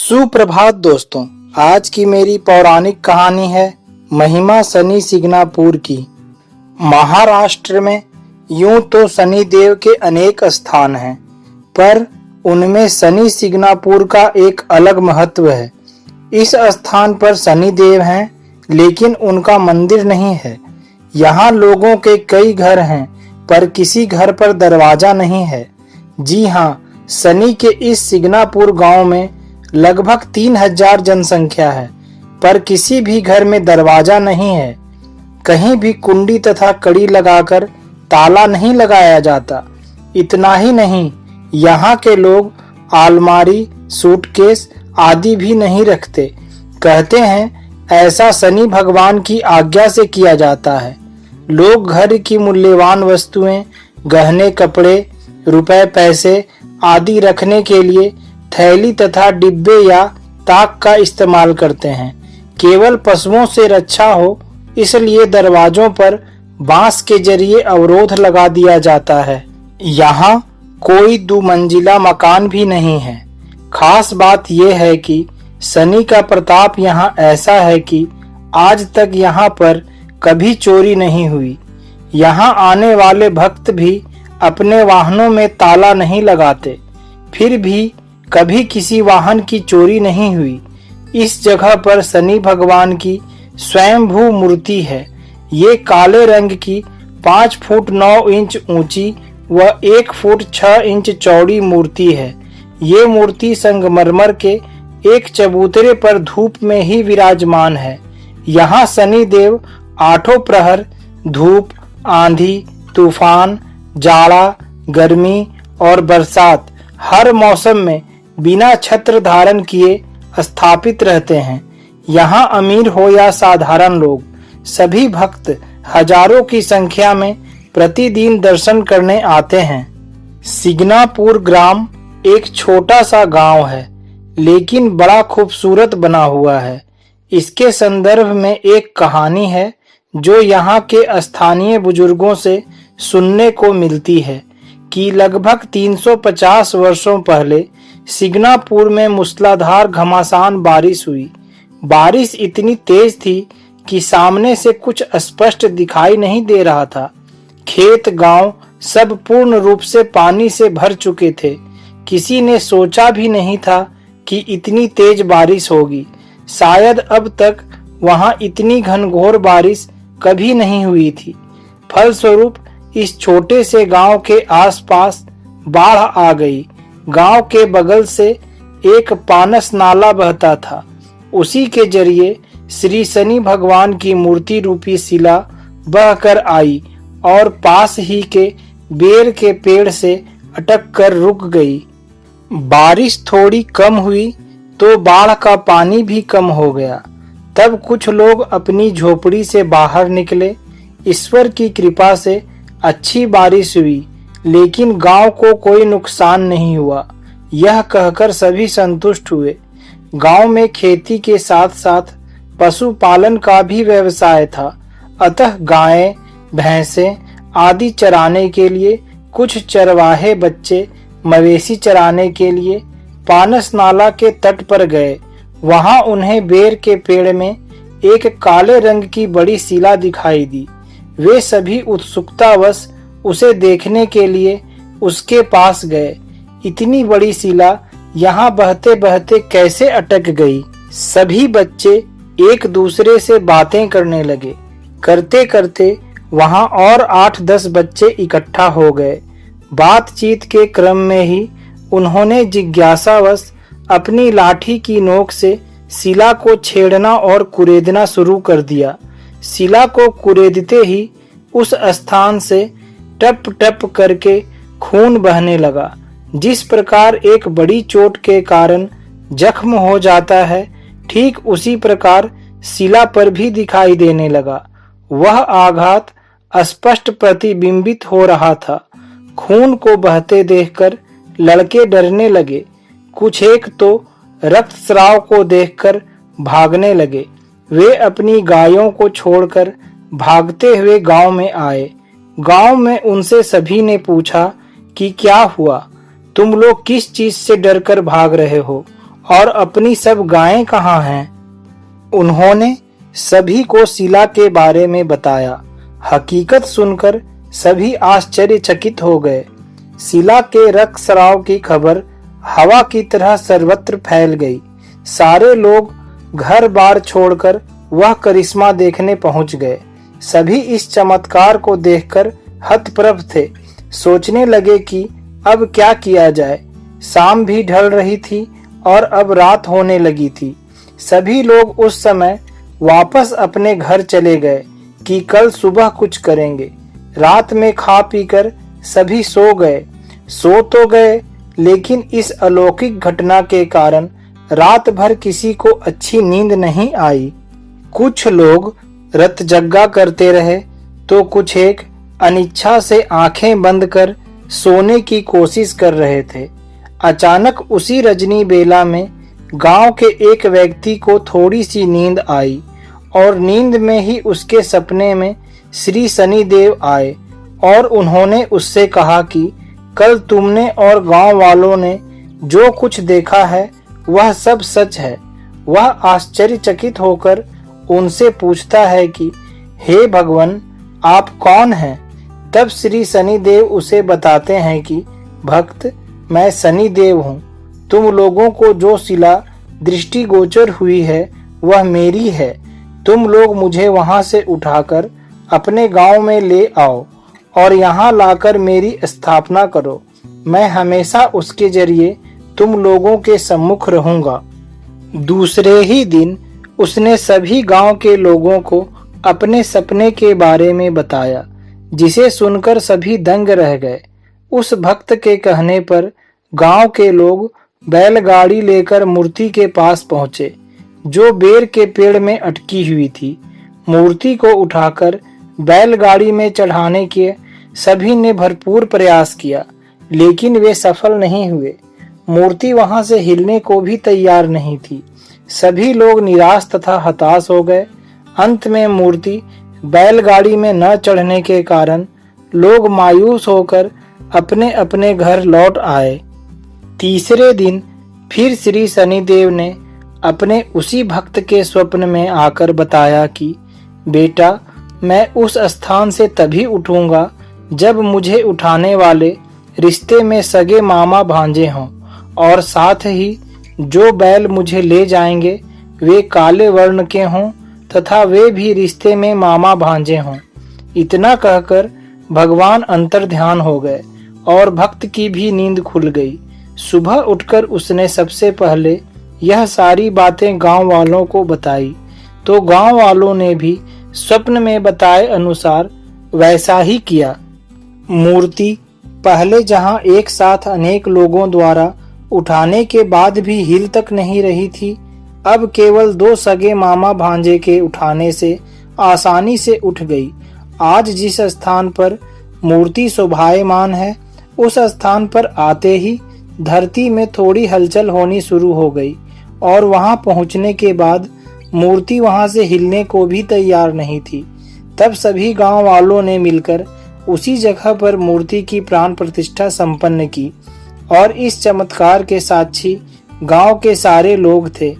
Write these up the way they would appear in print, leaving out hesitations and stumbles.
सुप्रभात दोस्तों। आज की मेरी पौराणिक कहानी है महिमा शनि सिग्नापुर की। महाराष्ट्र में यूं तो शनि देव के अनेक स्थान हैं, पर उनमें शनि सिग्नापुर का एक अलग महत्व है। इस स्थान पर शनि देव हैं, लेकिन उनका मंदिर नहीं है। यहाँ लोगों के कई घर हैं, पर किसी घर पर दरवाजा नहीं है। जी हाँ, शनि के इस सिग्नापुर गांव में लगभग 3000 जनसंख्या है, पर किसी भी घर में दरवाजा नहीं है। कहीं भी कुंडी तथा कड़ी लगाकर ताला नहीं लगाया जाता। इतना ही नहीं, यहाँ के लोग अलमारी, सूटकेस आदि भी नहीं रखते। कहते हैं ऐसा शनि भगवान की आज्ञा से किया जाता है। लोग घर की मूल्यवान वस्तुएं, गहने, कपड़े, रुपए, पैसे आदि रखने के लिए थैली तथा डिब्बे या ताक का इस्तेमाल करते हैं। केवल पशुओं से रक्षा हो, इसलिए दरवाजों पर बांस के जरिए अवरोध लगा दिया जाता है। यहाँ कोई 2 मंजिला मकान भी नहीं है। खास बात यह है कि शनि का प्रताप यहाँ ऐसा है कि आज तक यहाँ पर कभी चोरी नहीं हुई। यहाँ आने वाले भक्त भी अपने वाहनों में ताला नहीं लगाते, फिर भी कभी किसी वाहन की चोरी नहीं हुई। इस जगह पर शनि भगवान की स्वयंभू मूर्ति है। ये काले रंग की 5 फुट 9 इंच ऊंची व 1 फुट 6 इंच चौड़ी मूर्ति है। ये मूर्ति संगमरमर के एक चबूतरे पर धूप में ही विराजमान है। यहाँ शनि देव 8 प्रहर धूप, आंधी, तूफान, जाड़ा, गर्मी और बरसात हर मौसम में बिना छत्र धारण किए स्थापित रहते हैं। यहाँ अमीर हो या साधारण लोग, सभी भक्त हजारों की संख्या में प्रतिदिन दर्शन करने आते हैं। सिग्नापुर ग्राम एक छोटा सा गांव है, लेकिन बड़ा खूबसूरत बना हुआ है। इसके संदर्भ में एक कहानी है जो यहाँ के स्थानीय बुजुर्गों से सुनने को मिलती है कि लगभग 350 वर्षों पहले सिग्नापुर में मूसलाधार घमासान बारिश हुई। बारिश इतनी तेज थी कि सामने से कुछ स्पष्ट दिखाई नहीं दे रहा था। खेत, गांव सब पूर्ण रूप से पानी से भर चुके थे। किसी ने सोचा भी नहीं था कि इतनी तेज बारिश होगी। शायद अब तक वहां इतनी घनघोर बारिश कभी नहीं हुई थी। फलस्वरूप इस छोटे से गांव के आसपास बाढ़ आ गई। गांव के बगल से एक पानस नाला बहता था। उसी के जरिए श्री शनि भगवान की मूर्ति रूपी शिला बहकर आई और पास ही के बेर के पेड़ से अटक कर रुक गई। बारिश थोड़ी कम हुई तो बाढ़ का पानी भी कम हो गया। तब कुछ लोग अपनी झोपड़ी से बाहर निकले। ईश्वर की कृपा से अच्छी बारिश हुई, लेकिन गांव को कोई नुकसान नहीं हुआ। यह कहकर सभी संतुष्ट हुए। गांव में खेती के साथ साथ पशुपालन का भी व्यवसाय था, अतः गायें, भैंसें आदि चराने के लिए कुछ चरवाहे बच्चे मवेशी चराने के लिए पानस नाला के तट पर गए। वहां उन्हें बेर के पेड़ में एक काले रंग की बड़ी शिला दिखाई दी। वे सभी उत्सुकतावश उसे देखने के लिए उसके पास गए। इतनी बड़ी शिला यहाँ बहते बहते कैसे अटक गई? सभी बच्चे एक दूसरे से बातें करने लगे। करते करते वहां और 8-10 बच्चे इकट्ठा हो गए। बातचीत के क्रम में ही उन्होंने जिज्ञासावश अपनी लाठी की नोक से शिला को छेड़ना और कुरेदना शुरू कर दिया। शिला को कुरेदते ही उस स्थान से टप टप करके खून बहने लगा। जिस प्रकार एक बड़ी चोट के कारण जख्म हो जाता है, ठीक उसी प्रकार शिला पर भी दिखाई देने लगा। वह आघात स्पष्ट प्रतिबिंबित हो रहा था। खून को बहते देखकर लड़के डरने लगे। कुछ एक तो रक्तस्राव को देखकर भागने लगे। वे अपनी गायों को छोड़कर भागते हुए गांव में आए। गांव में उनसे सभी ने पूछा कि क्या हुआ, तुम लोग किस चीज से डरकर भाग रहे हो और अपनी सब गायें कहाँ हैं? उन्होंने सभी को शिला के बारे में बताया। हकीकत सुनकर सभी आश्चर्यचकित हो गए। शिला के रक्तस्राव की खबर हवा की तरह सर्वत्र फैल गई। सारे लोग घर बार छोड़कर वह करिश्मा देखने पहुंच गए। सभी इस चमत्कार को देखकर हतप्रभ थे। सोचने लगे कि अब क्या किया जाए। शाम भी ढल रही थी और अब रात होने लगी थी। सभी लोग उस समय वापस अपने घर चले गए कि कल सुबह कुछ करेंगे। रात में खा पीकर सभी सो गए। सो तो गए, लेकिन इस अलौकिक घटना के कारण रात भर किसी को अच्छी नींद नहीं आई। कुछ लोग रतजग्गा करते रहे तो कुछ एक अनिच्छा से आंखें बंद कर सोने की कोशिश कर रहे थे। अचानक उसी रजनी बेला में गांव के एक व्यक्ति को थोड़ी सी नींद आई और नींद में ही उसके सपने में श्री शनिदेव आए और उन्होंने उससे कहा कि कल तुमने और गांव वालों ने जो कुछ देखा है वह सब सच है। वह आश्चर्यचकित होकर उनसे पूछता है कि हे भगवान, आप कौन हैं? तब श्री शनिदेव उसे बताते हैं कि भक्त, मैं शनिदेव हूँ। तुम लोगों को जो शिला दृष्टिगोचर हुई है वह मेरी है। तुम लोग मुझे वहां से उठाकर अपने गांव में ले आओ और यहाँ लाकर मेरी स्थापना करो। मैं हमेशा उसके जरिए तुम लोगों के सम्मुख रहूंगा। दूसरे ही दिन उसने सभी गांव के लोगों को अपने सपने के बारे में बताया, जिसे सुनकर सभी दंग रह गए। उस भक्त के कहने पर गांव के लोग बैलगाड़ी लेकर मूर्ति के पास पहुंचे, जो बेर के पेड़ में अटकी हुई थी। मूर्ति को उठाकर बैलगाड़ी में चढ़ाने के सभी ने भरपूर प्रयास किया, लेकिन वे सफल नहीं हुए। मूर्ति वहां से हिलने को भी तैयार नहीं थी। सभी लोग निराश तथा हताश हो गए। अंत में मूर्ति बैलगाड़ी में न चढ़ने के कारण लोग मायूस होकर अपने अपने घर लौट आए। तीसरे दिन फिर श्री शनिदेव ने अपने उसी भक्त के स्वप्न में आकर बताया कि बेटा, मैं उस स्थान से तभी उठूंगा जब मुझे उठाने वाले रिश्ते में सगे मामा भांजे हों और साथ ही जो बैल मुझे ले जाएंगे वे काले वर्ण के हों तथा वे भी रिश्ते में मामा भांजे हों। इतना कहकर भगवान अंतर्ध्यान हो गए और भक्त की भी नींद खुल गई। सुबह उठकर उसने सबसे पहले यह सारी बातें गांव वालों को बताई, तो गांव वालों ने भी स्वप्न में बताए अनुसार वैसा ही किया। मूर्ति पहले जहां एक साथ अनेक लोगों द्वारा उठाने के बाद भी हिल तक नहीं रही थी, अब केवल 2 सगे मामा भांजे के उठाने से आसानी से उठ गई। आज जिस स्थान पर मूर्ति शोभायमान है, उस स्थान पर आते ही धरती में थोड़ी हलचल होनी शुरू हो गई और वहां पहुंचने के बाद मूर्ति वहां से हिलने को भी तैयार नहीं थी। तब सभी गांव वालों ने मिलकर उसी जगह पर मूर्ति की प्राण प्रतिष्ठा संपन्न की और इस चमत्कार के साक्षी गांव के सारे लोग थे।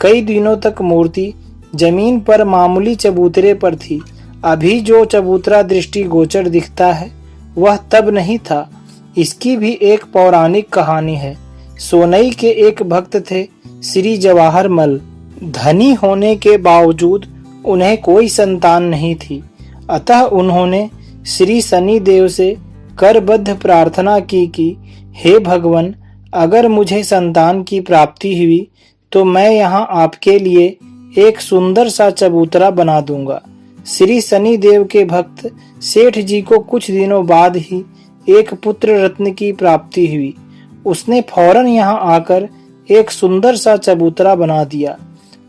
कई दिनों तक मूर्ति जमीन पर मामूली चबूतरे पर थी। अभी जो चबूतरा दृष्टिगोचर दिखता है वह तब नहीं था। इसकी भी एक पौराणिक कहानी है। सोनई के एक भक्त थे श्री जवाहर मल। धनी होने के बावजूद उन्हें कोई संतान नहीं थी, अतः उन्होंने श्री शनिदेव से करबद्ध प्रार्थना की कि हे भगवान, अगर मुझे संतान की प्राप्ति हुई तो मैं यहाँ आपके लिए एक सुंदर सा चबूतरा बना दूंगा। श्री शनिदेव के भक्त सेठ जी को कुछ दिनों बाद ही एक पुत्र रत्न की प्राप्ति हुई। उसने फौरन यहाँ आकर एक सुंदर सा चबूतरा बना दिया।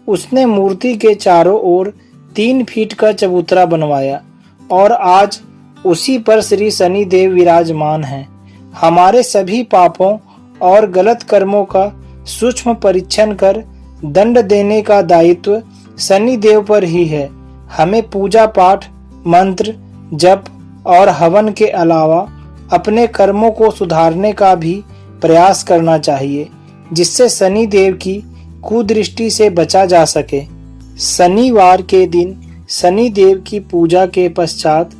उसने मूर्ति के चारों ओर 3 फीट का चबूतरा बनवाया और आज उसी पर श्री शनिदेव विराजमान हैं। हमारे सभी पापों और गलत कर्मों का सूक्ष्म परीक्षण कर दंड देने का दायित्व शनिदेव पर ही है। हमें पूजा पाठ, मंत्र, जप और हवन के अलावा अपने कर्मों को सुधारने का भी प्रयास करना चाहिए। जिससे शनि देव की कुदृष्टि से बचा जा सके। शनिवार के दिन शनि देव की पूजा के पश्चात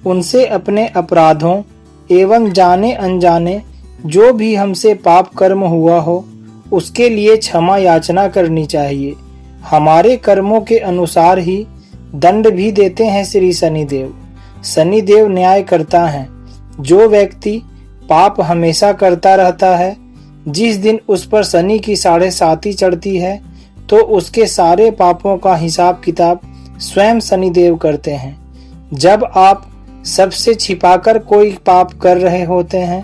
उनसे अपने अपराधों एवं जाने अनजाने जो भी हमसे पाप कर्म हुआ हो उसके लिए क्षमा याचना करनी चाहिए। हमारे कर्मों के अनुसार ही दंड भी देते हैं श्री शनिदेव। शनिदेव न्याय करता है। जो व्यक्ति पाप हमेशा करता रहता है, जिस दिन उस पर शनि की 7.5 चढ़ती है तो उसके सारे पापों का हिसाब किताब स्वयं शनिदेव करते हैं। जब आप सबसे छिपाकर कोई पाप कर रहे होते हैं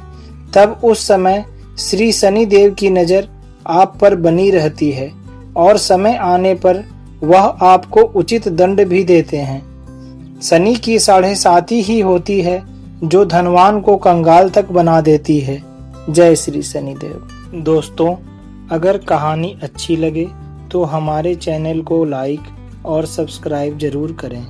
तब उस समय श्री शनिदेव की नज़र आप पर बनी रहती है और समय आने पर वह आपको उचित दंड भी देते हैं। शनि की 7.5 ही होती है जो धनवान को कंगाल तक बना देती है। जय श्री शनिदेव। दोस्तों, अगर कहानी अच्छी लगे तो हमारे चैनल को लाइक और सब्सक्राइब जरूर करें।